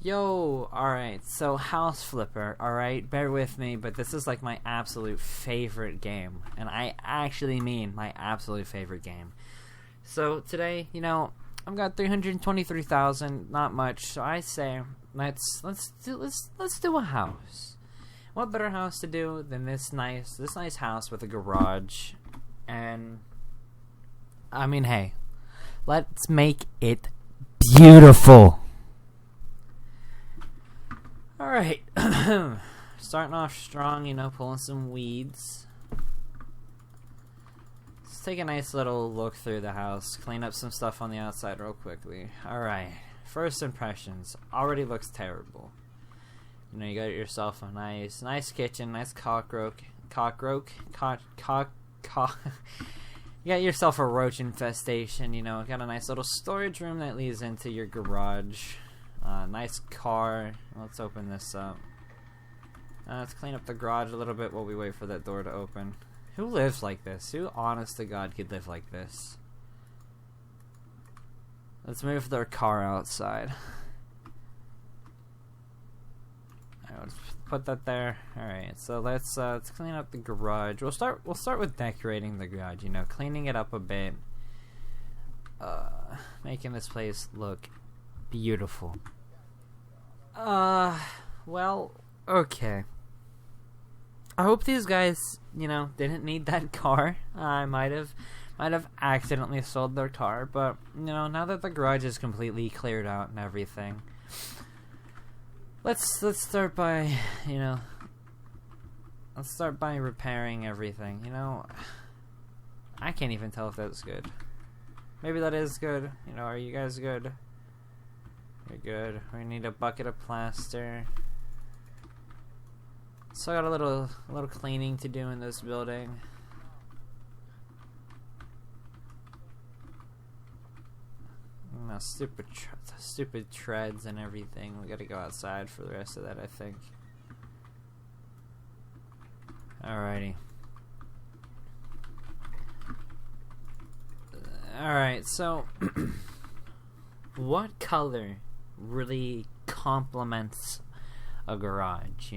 Yo, alright, so House Flipper, alright, bear with me, but this is like my absolute favorite game, and I actually mean my absolute favorite game. So today, I've got 323,000, not much, so I say let's do a house. What better house to do than this nice house with a garage? And I mean, hey, let's make it beautiful. Alright, starting off strong, pulling some weeds. Let's take a nice little look through the house, clean up some stuff on the outside real quickly. Alright, first impressions, already looks terrible. You got yourself a nice kitchen, nice you got yourself a roach infestation, got a nice little storage room that leads into your garage. Nice car. Let's open this up. Let's clean up the garage a little bit while we wait for that door to open. Who lives like this? Who, honest to God, could live like this? Let's move their car outside. Alright, let's put that there. Alright, so let's clean up the garage. We'll start with decorating the garage, cleaning it up a bit. Making this place look beautiful. Well, okay. I hope these guys, didn't need that car. I might have accidentally sold their car, but, now that the garage is completely cleared out and everything, let's start by, repairing everything, I can't even tell if that's good. Maybe that is good. Are you guys good? You're good. We need a bucket of plaster. So I got a little cleaning to do in this building. No, stupid treads and everything. We gotta go outside for the rest of that, I think. Alrighty. Alright, so what color really complements a garage,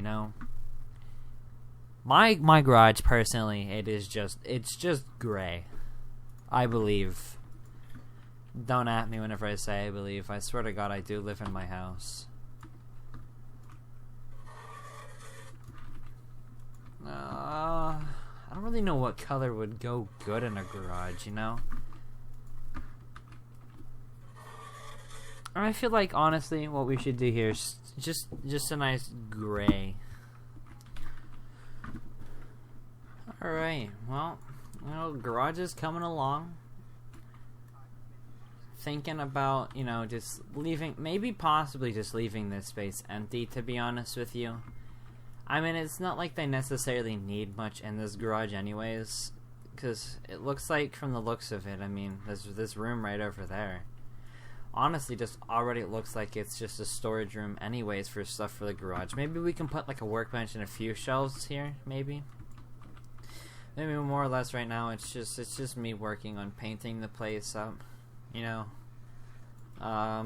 My garage, personally, it's just gray. I believe. Don't at me whenever I say I believe. I swear to God, I do live in my house. I don't really know what color would go good in a garage, I feel like, honestly, what we should do here is just a nice gray. Alright, well, garage is coming along. Thinking about, just leaving, maybe possibly just leaving this space empty, to be honest with you. I mean, it's not like they necessarily need much in this garage anyways, because it looks like, from the looks of it, I mean, there's this room right over there. Honestly, just already looks like it's just a storage room anyways for stuff for the garage. Maybe we can put like a workbench and a few shelves here, maybe more or less. Right now it's just me working on painting the place up, I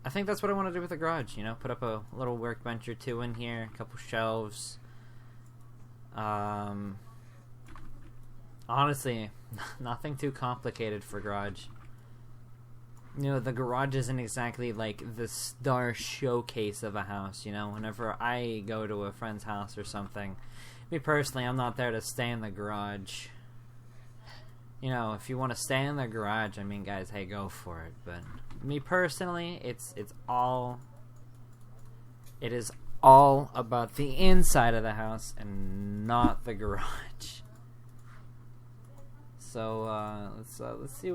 think that's what I want to do with the garage, put up a little workbench or two in here, a couple shelves. Honestly, nothing too complicated for garage. The garage isn't exactly like the star showcase of a house, whenever I go to a friend's house or something. Me personally, I'm not there to stay in the garage. If you want to stay in the garage, I mean, guys, hey, go for it. But me personally, it is all about the inside of the house and not the garage. So let's see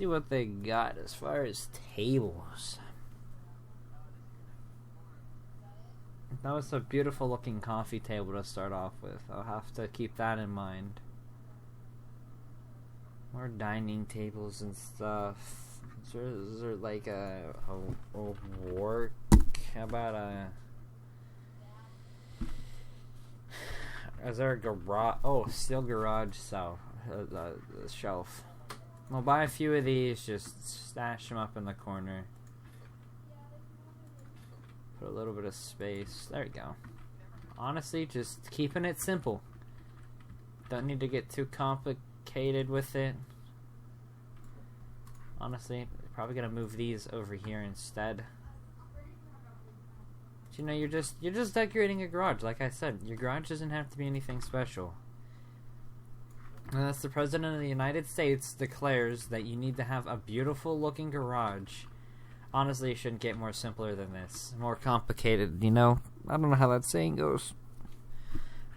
what they got as far as tables. That was a beautiful looking coffee table to start off with. I'll have to keep that in mind. More dining tables and stuff. Is there like a work? How about is there a garage? Oh, steel garage shelf. We'll buy a few of these, just stash them up in the corner. Put a little bit of space. There we go. Honestly, just keeping it simple. Don't need to get too complicated with it. Honestly, probably gonna move these over here instead. But, you know, you're just decorating a garage. Like I said, your garage doesn't have to be anything special. Unless the President of the United States declares that you need to have a beautiful looking garage. Honestly, it shouldn't get more simpler than this. More complicated, you know? I don't know how that saying goes.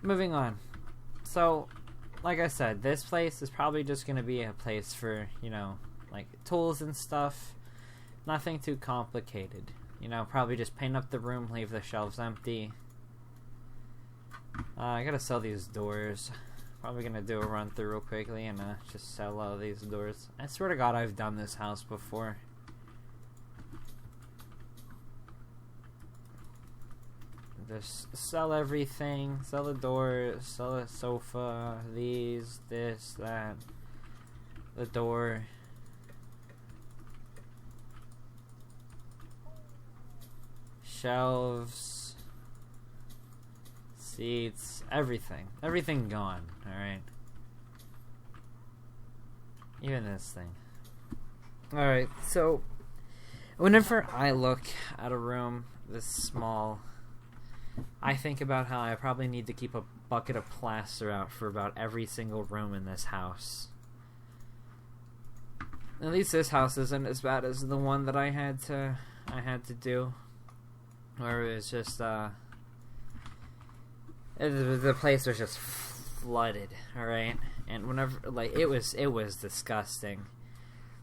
Moving on. So, like I said, this place is probably just going to be a place for, you know, like tools and stuff. Nothing too complicated. You know, probably just paint up the room, leave the shelves empty. I gotta sell these doors. Probably gonna do a run through real quickly and just sell all these doors. I swear to God, I've done this house before. Just sell everything. Sell the door. Sell the sofa. These. This. That. The door. Shelves. Seats. Everything. Everything gone. Alright. Even this thing. Alright, so whenever I look at a room this small, I think about how I probably need to keep a bucket of plaster out for about every single room in this house. At least this house isn't as bad as the one that I had to do, where it was just the place was just flooded. All right, and whenever it was disgusting.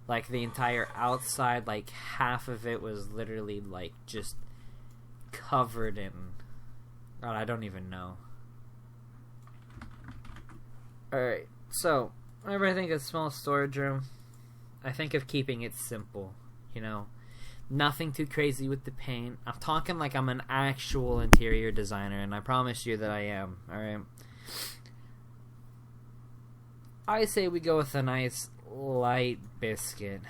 Like the entire outside, like half of it was literally like just covered in. God, I don't even know. Alright, so, whenever I think of small storage room, I think of keeping it simple, you know? Nothing too crazy with the paint. I'm talking like I'm an actual interior designer, and I promise you that I am, alright? I say we go with a nice light biscuit.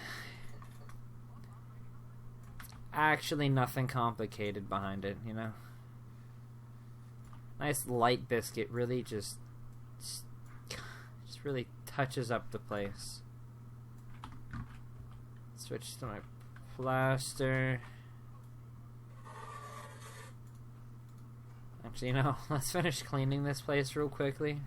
Actually, nothing complicated behind it, you know? Nice light biscuit really just really touches up the place. Switch to my plaster. Actually, you know, let's finish cleaning this place real quickly.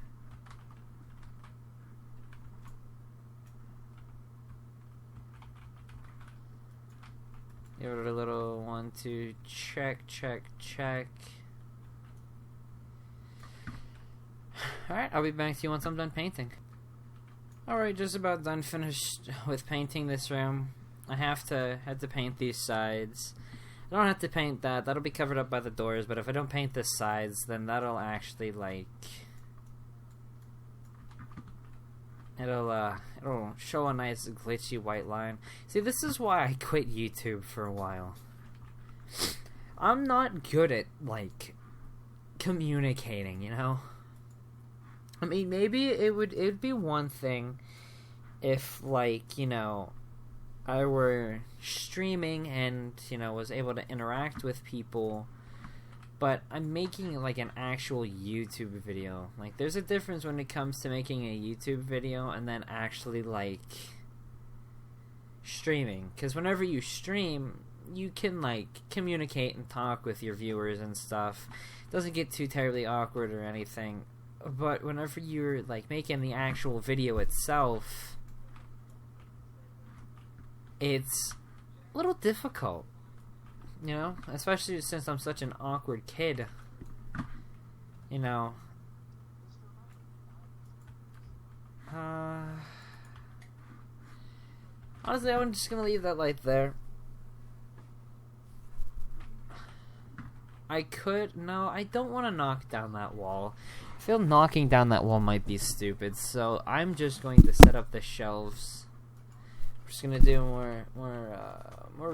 Give it a little 1, 2, check. Alright, I'll be back to you once I'm done painting. Alright, just about done finished with painting this room. I had to paint these sides. I don't have to paint that. That'll be covered up by the doors, but if I don't paint the sides, then that'll actually, like... It'll show a nice glitchy white line. See, this is why I quit YouTube for a while. I'm not good at, like, communicating, you know? I mean, maybe it'd be one thing if, like, you know, I were streaming and, you know, was able to interact with people, but I'm making, like, an actual YouTube video. Like, there's a difference when it comes to making a YouTube video and then actually, like, streaming. Because whenever you stream, you can, like, communicate and talk with your viewers and stuff. It doesn't get too terribly awkward or anything. But whenever you're, like, making the actual video itself, it's a little difficult, you know? Especially since I'm such an awkward kid, you know? Honestly, I'm just gonna leave that light there. No, I don't want to knock down that wall. I feel knocking down that wall might be stupid, so I'm just going to set up the shelves. I'm just gonna do more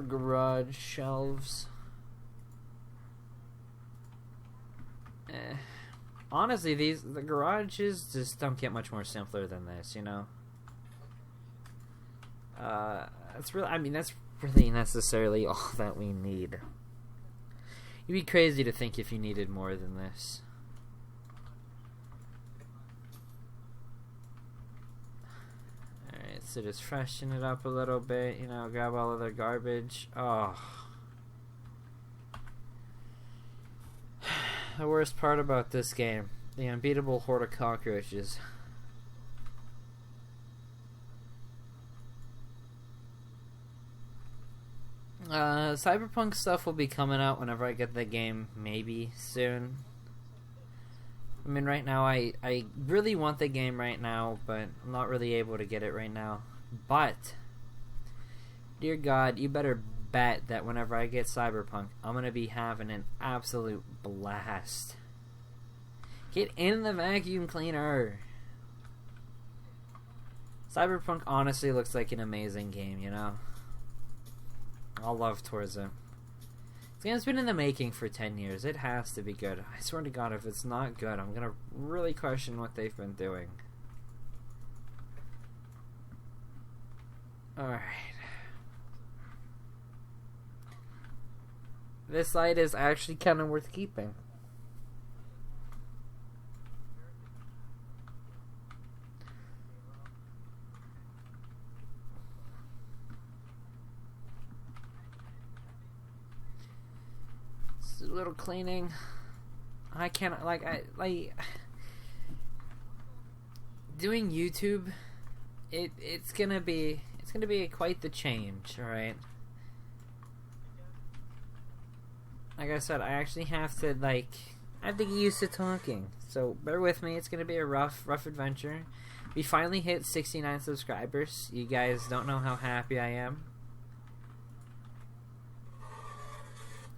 garage shelves. Honestly, the garages just don't get much more simpler than this, you know. That's really necessarily all that we need. You'd be crazy to think if you needed more than this. Alright, so just freshen it up a little bit, you know, grab all of the garbage. Oh. The worst part about this game, the unbeatable horde of cockroaches. Cyberpunk stuff will be coming out whenever I get the game, maybe soon. I mean, right now, I really want the game right now, but I'm not really able to get it right now. But, dear God, you better bet that whenever I get Cyberpunk, I'm going to be having an absolute blast. Get in the vacuum cleaner! Cyberpunk honestly looks like an amazing game, you know? All love towards it. This game's been in the making for 10 years. It has to be good. I swear to God, if it's not good, I'm gonna really question what they've been doing. Alright. This light is actually kind of worth keeping. A little cleaning. I can't like doing YouTube. It's gonna be quite the change. All right. Like I said, I actually have to I have to get used to talking. So bear with me. It's gonna be a rough adventure. We finally hit 69 subscribers. You guys don't know how happy I am.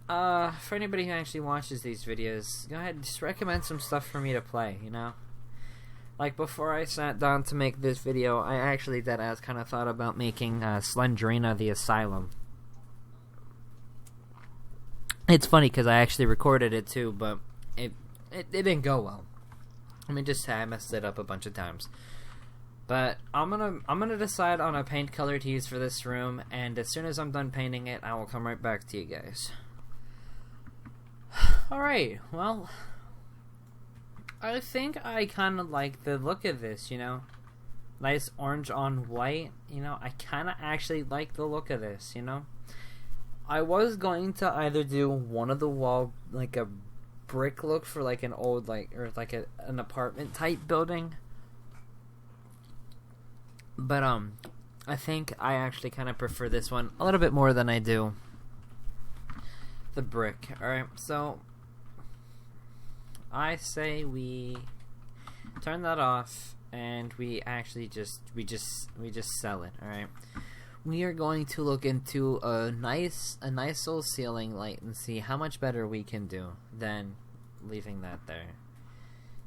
For anybody who actually watches these videos, go ahead, just recommend some stuff for me to play, you know? Like, before I sat down to make this video, I actually deadass kind of thought about making Slendrina the Asylum. It's funny, because I actually recorded it too, but it didn't go well. I mean, just I messed it up a bunch of times. But I'm gonna decide on a paint color to use for this room, and as soon as I'm done painting it, I will come right back to you guys. Alright, well, I think I kind of like the look of this, you know? Nice orange on white, you know? I kind of actually like the look of this, you know? I was going to either do one of the wall, like a brick look for like an old, or like an apartment type building. But, I think I actually kind of prefer this one a little bit more than I do the brick. Alright, so I say we turn that off and we actually just sell it. Alright, we are going to look into a nice little ceiling light and see how much better we can do than leaving that there.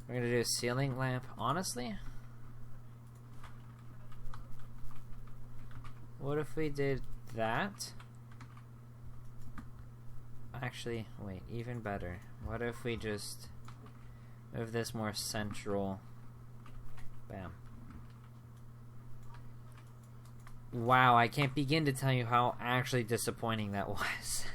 We're gonna do a ceiling lamp. Honestly, what if we did that? Actually, wait, even better. What if we just move this more central? Bam. Wow, I can't begin to tell you how actually disappointing that was.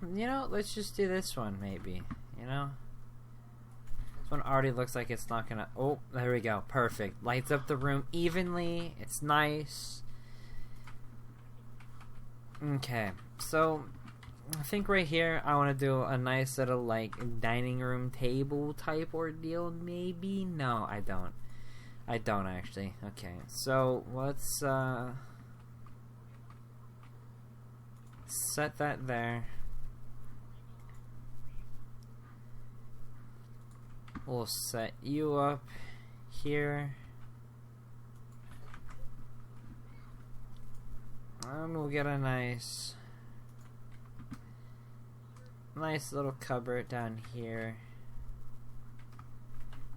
You know, let's just do this one maybe, you know? This one already looks like it's not gonna... Oh, there we go. Perfect. Lights up the room evenly. It's nice. Okay, so I think right here I want to do a nice little like dining room table type ordeal. Maybe? No, I don't. I don't actually. Okay, so let's set that there. We'll set you up here. And we'll get a nice little cupboard down here.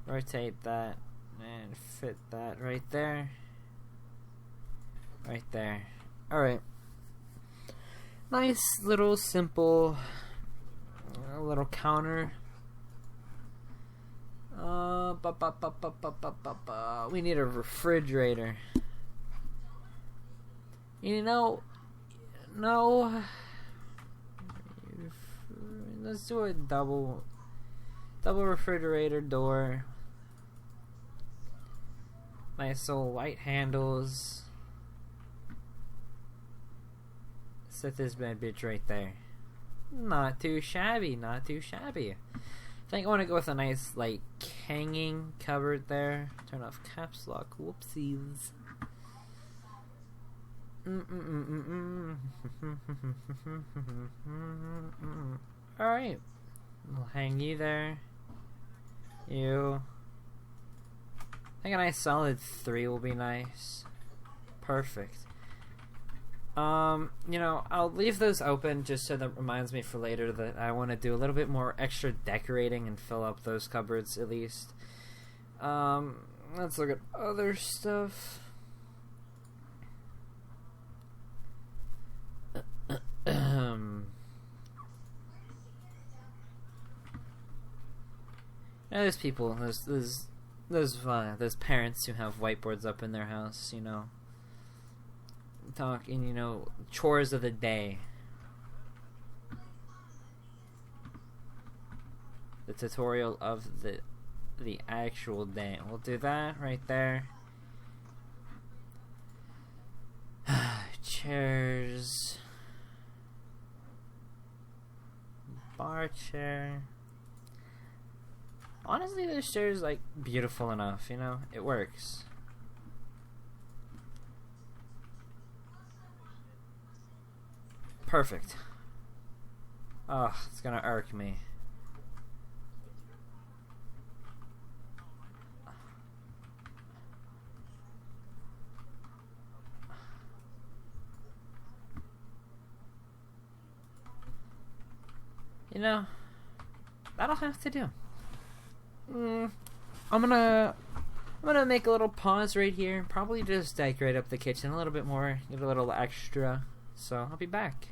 Rotate that and fit that right there. Right there. Alright. Nice little simple little counter. We need a refrigerator. You know, no. Let's do a double refrigerator door. Nice little white handles. Set this bad bitch right there. Not too shabby, not too shabby. I think I want to go with a nice, like, hanging cupboard there. Turn off caps lock. Whoopsies. Alright. We'll hang you there. You. I think a nice solid 3 will be nice. Perfect. You know, I'll leave those open just so that reminds me for later that I want to do a little bit more extra decorating and fill up those cupboards at least. Let's look at other stuff. There's people, there's parents who have whiteboards up in their house, you know, talking, you know, chores of the day. The tutorial of the actual day. We'll do that right there. Chairs. Bar chair. Honestly, this chair is, like, beautiful enough, you know? It works. Perfect. Oh, it's gonna irk me. You know, that'll have to do. I'm gonna make a little pause right here. Probably just decorate up the kitchen a little bit more, get a little extra. So I'll be back.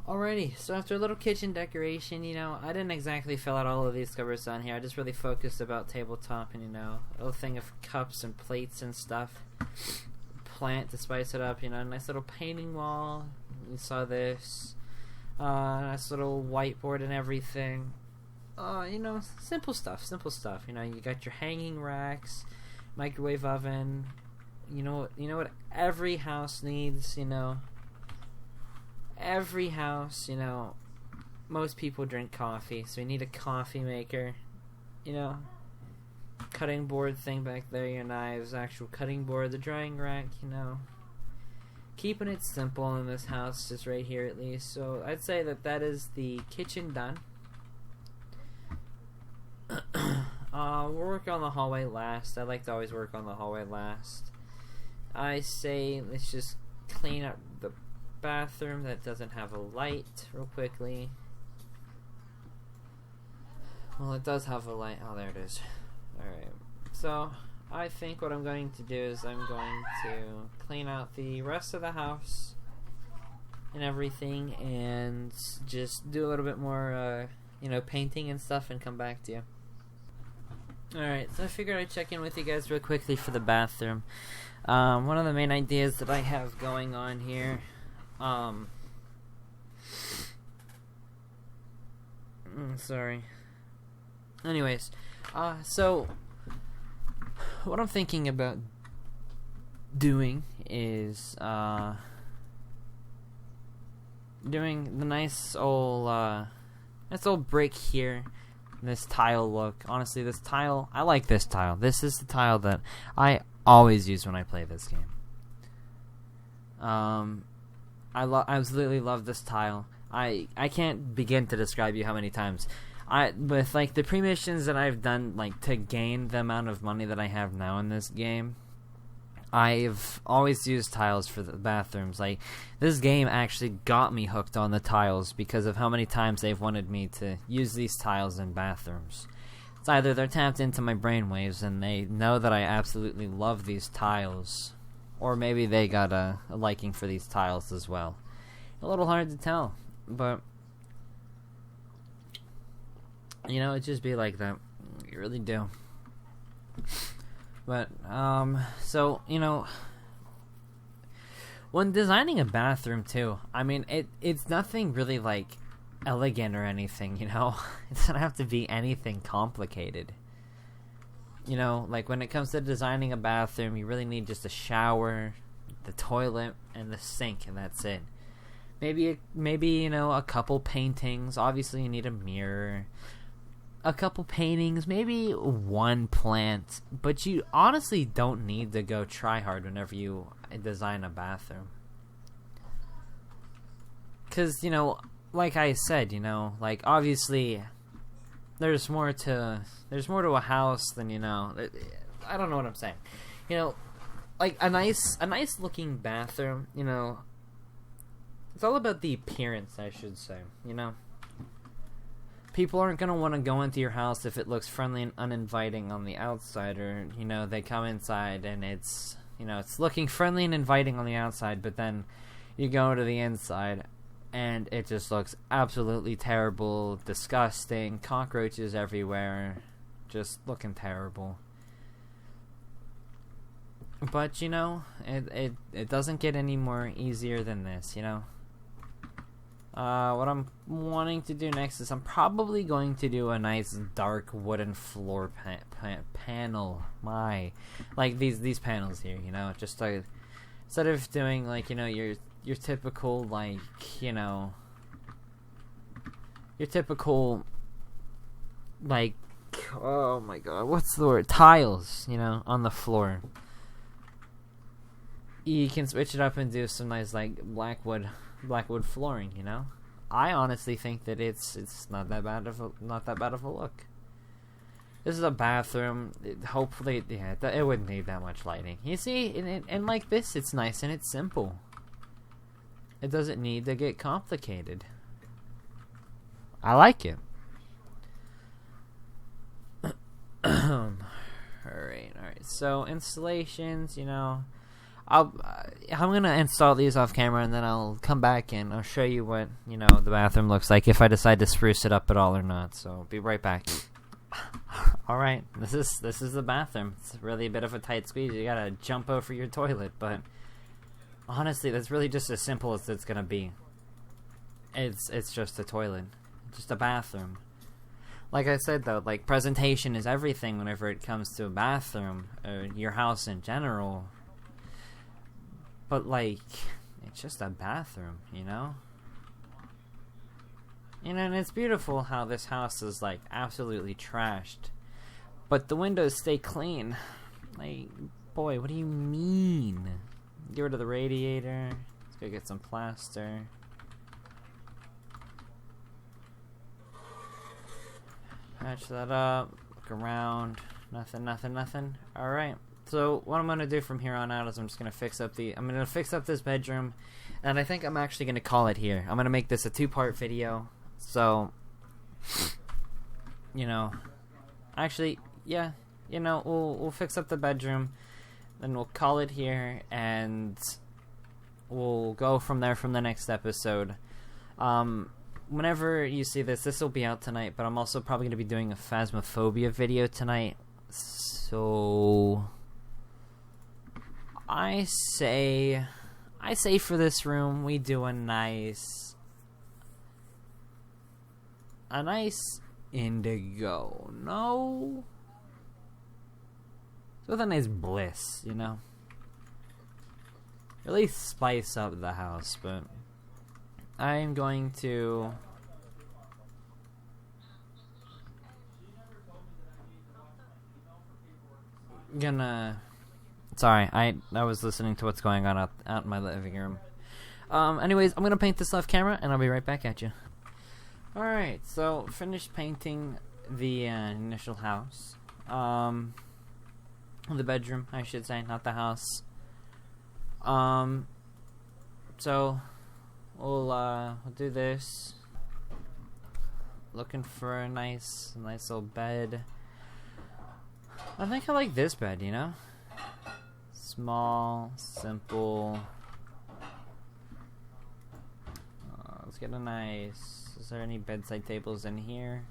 Alrighty, so after a little kitchen decoration, you know, I didn't exactly fill out all of these cupboards on here. I just really focused about tabletop and, you know, a little thing of cups and plates and stuff. Plant to spice it up, you know, nice little painting wall. You saw this. Nice little whiteboard and everything. You know, simple stuff. You know, you got your hanging racks, microwave oven. You know what every house needs. You know, every house. You know, most people drink coffee, so you need a coffee maker. You know, cutting board thing back there. Your knives, actual cutting board, the drying rack. You know, keeping it simple in this house, just right here at least. So I'd say that is the kitchen done. We'll work on the hallway last. I like to always work on the hallway last. I say let's just clean up the bathroom that doesn't have a light real quickly. Well, it does have a light. Oh, there it is. Alright. So, I think what I'm going to do is I'm going to clean out the rest of the house and everything and just do a little bit more, you know, painting and stuff and come back to you. Alright, so I figured I'd check in with you guys real quickly for the bathroom. One of the main ideas that I have going on here, sorry. Anyways, so what I'm thinking about doing is, doing the nice old brick here. This tile look. Honestly, this tile, I like this tile. This is the tile that I always use when I play this game. I absolutely love this tile. I can't begin to describe you how many times. With like the pre-missions that I've done, like to gain the amount of money that I have now in this game, I've always used tiles for the bathrooms. Like, this game actually got me hooked on the tiles because of how many times they've wanted me to use these tiles in bathrooms. It's either they're tapped into my brainwaves and they know that I absolutely love these tiles, or maybe they got a liking for these tiles as well. A little hard to tell, but You know, it just be like that. You really do. But, so, you know, when designing a bathroom, too, I mean, it's nothing really, like, elegant or anything, you know? It doesn't have to be anything complicated. You know, like, when it comes to designing a bathroom, you really need just a shower, the toilet, and the sink, and that's it. Maybe, you know, a couple paintings. Obviously, you need a mirror. A couple paintings, maybe one plant, but you honestly don't need to go try hard whenever you design a bathroom. Because, you know, like I said, you know, like, obviously, there's more to a house than, you know, I don't know what I'm saying. You know, like, a nice looking bathroom, you know, it's all about the appearance, I should say, you know? People aren't going to want to go into your house if it looks friendly and uninviting on the outside, or, you know, they come inside and it's, you know, it's looking friendly and inviting on the outside, but then you go to the inside and it just looks absolutely terrible, disgusting, cockroaches everywhere, just looking terrible. But, you know, it doesn't get any more easier than this, you know? What I'm wanting to do next is I'm probably going to do a nice dark wooden floor panel. Like these panels here, you know, just like, instead of doing, like, you know, your typical, like, you know, your typical, like, oh my god, what's the word? Tiles, you know, on the floor. You can switch it up and do some nice, like, blackwood flooring, you know. I honestly think that it's not that bad of a look. This is a bathroom. Hopefully, yeah, it wouldn't need that much lighting. You see, and like this, it's nice and it's simple. It doesn't need to get complicated. I like it. Alright. So installations, you know. I'm gonna install these off camera, and then I'll come back and I'll show you what, you know, the bathroom looks like, if I decide to spruce it up at all or not. So I'll be right back. Alright, this is the bathroom. It's really a bit of a tight squeeze. You gotta jump over your toilet, but honestly, that's really just as simple as it's gonna be. It's just a toilet. Just a bathroom. Like I said, though, like, presentation is everything whenever it comes to a bathroom, or your house in general. But, like, it's just a bathroom, you know? You know, and it's beautiful how this house is, like, absolutely trashed. But the windows stay clean. Like, boy, what do you mean? Get rid of the radiator. Let's go get some plaster. Patch that up. Look around. Nothing. Alright. So what I'm gonna do from here on out is I'm gonna fix up this bedroom, and I think I'm actually gonna call it here. I'm gonna make this a 2-part video. So, you know, actually, yeah, you know, we'll fix up the bedroom, then we'll call it here, and we'll go from there from the next episode. Whenever you see this will be out tonight, but I'm also probably gonna be doing a Phasmophobia video tonight. So I say for this room we do a nice indigo. No, with a nice bliss, you know. Really spice up the house, but I'm going to Sorry, I was listening to what's going on out in my living room. Anyways, I'm gonna paint this off camera, and I'll be right back at you. Alright, so finished painting the initial house. The bedroom, I should say, not the house. So we'll do this. Looking for a nice little bed. I think I like this bed, you know? Small, simple. Let's get a nice... Is there any bedside tables in here?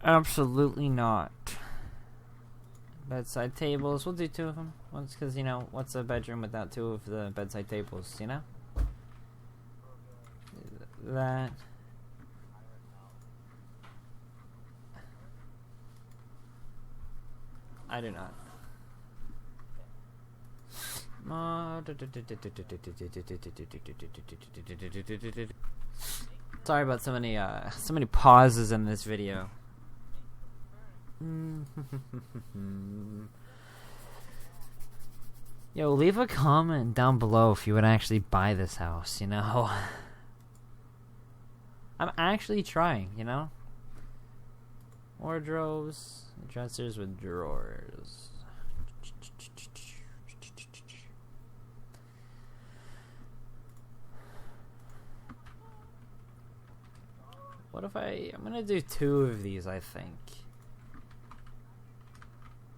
Absolutely not. Bedside tables. We'll do 2 of them. Once, because, you know, what's a bedroom without 2 of the bedside tables, you know? That. I do not. Sorry about so many pauses in this video. Yo, leave a comment down below if you would actually buy this house, you know? I'm actually trying, you know? Wardrobes, dressers with drawers. What if I'm gonna do 2 of these, I think.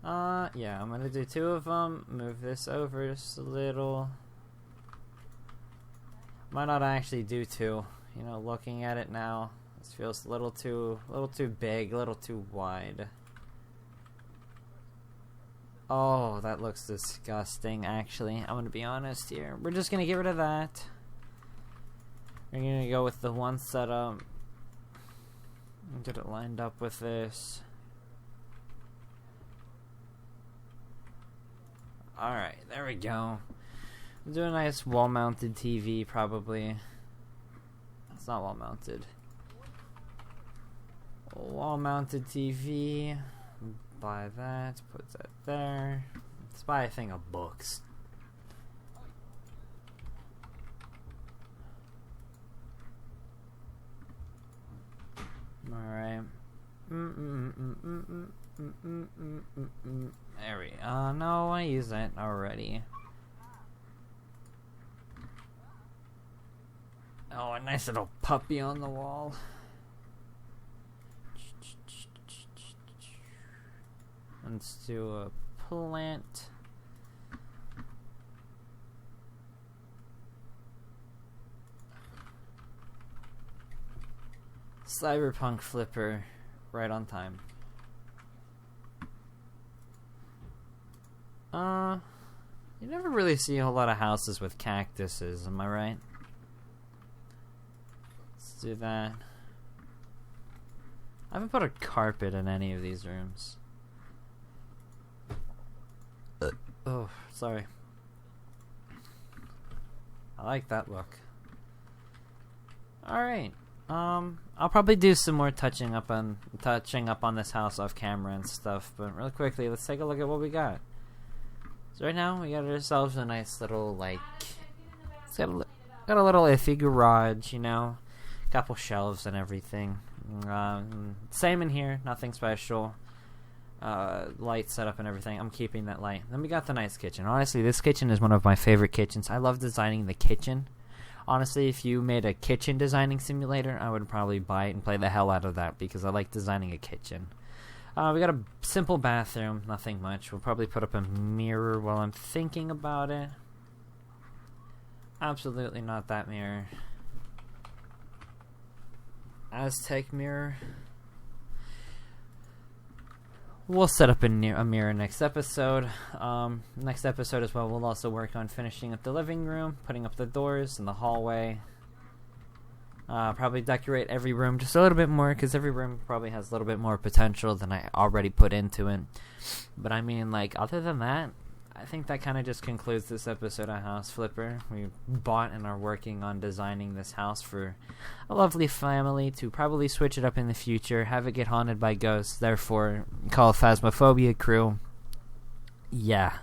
Yeah, I'm gonna do 2 of them. Move this over just a little. Might not actually do 2. You know, looking at it now, this feels a little too big, a little too wide. Oh, that looks disgusting, actually. I'm gonna be honest here. We're just gonna get rid of that. We're gonna go with the one setup. Get it lined up with this. Alright, there we go. Do a nice wall-mounted TV, probably. It's not wall-mounted. Wall-mounted TV. Buy that. Put that there. Let's buy a thing of books. Alright. There we go. No, I use that already. Oh, a nice little puppy on the wall. Let's do a plant. Cyberpunk flipper, right on time. You never really see a whole lot of houses with cactuses, am I right? Let's do that. I haven't put a carpet in any of these rooms. Oh, sorry. I like that look. Alright. I'll probably do some more touching up on this house off camera and stuff, but really quickly, let's take a look at what we got. So right now, we got ourselves a nice little, like, it's got a little iffy garage, you know, couple shelves and everything. Same in here, nothing special. Light setup and everything. I'm keeping that light. Then we got the nice kitchen. Honestly, this kitchen is one of my favorite kitchens. I love designing the kitchen. Honestly, if you made a kitchen designing simulator, I would probably buy it and play the hell out of that because I like designing a kitchen. We got a simple bathroom, nothing much. We'll probably put up a mirror while I'm thinking about it. Absolutely not that mirror. Aztec mirror. We'll set up a mirror next episode. Next episode as well, we'll also work on finishing up the living room, putting up the doors in the hallway. Probably decorate every room just a little bit more, because every room probably has a little bit more potential than I already put into it. But I mean, like, other than that, I think that kind of just concludes this episode of House Flipper. We bought and are working on designing this house for a lovely family to probably switch it up in the future, have it get haunted by ghosts, therefore call Phasmophobia Crew. Yeah.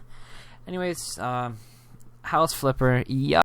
Anyways, House Flipper, yeah.